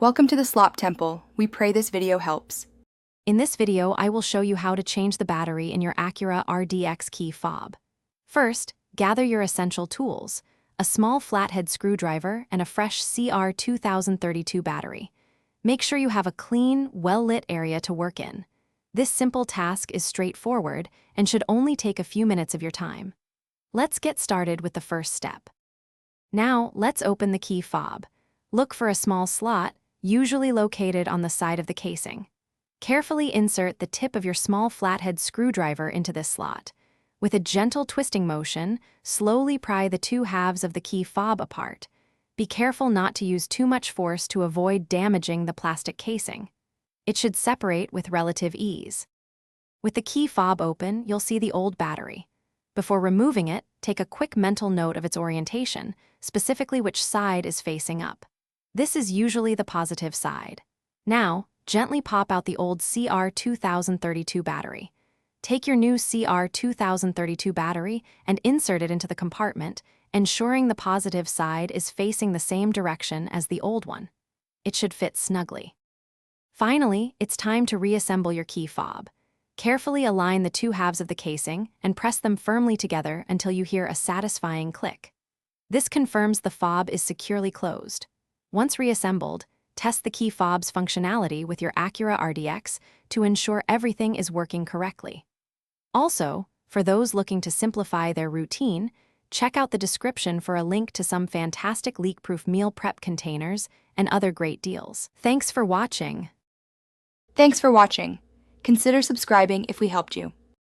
Welcome to the Slop Temple. We pray this video helps. In this video, I will show you how to change the battery in your Acura RDX key fob. First, gather your essential tools: a small flathead screwdriver and a fresh CR 2032 battery. Make sure you have a clean, well-lit area to work in. This simple task is straightforward and should only take a few minutes of your time. Let's get started with the first step. Now, let's open the key fob. Look for a small slot, usually located on the side of the casing. Carefully insert the tip of your small flathead screwdriver into this slot. With a gentle twisting motion, slowly pry the two halves of the key fob apart. Be careful not to use too much force to avoid damaging the plastic casing. It should separate with relative ease. With the key fob open, you'll see the old battery. Before removing it, take a quick mental note of its orientation, specifically which side is facing up. This is usually the positive side. Now, gently pop out the old CR 2032 battery. Take your new CR 2032 battery and insert it into the compartment, ensuring the positive side is facing the same direction as the old one. It should fit snugly. Finally, it's time to reassemble your key fob. Carefully align the two halves of the casing and press them firmly together until you hear a satisfying click. This confirms the fob is securely closed. Once reassembled, test the key fob's functionality with your Acura RDX to ensure everything is working correctly. Also, for those looking to simplify their routine, check out the description for a link to some fantastic leak-proof meal prep containers and other great deals. Thanks for watching. Thanks for watching. Consider subscribing if we helped you.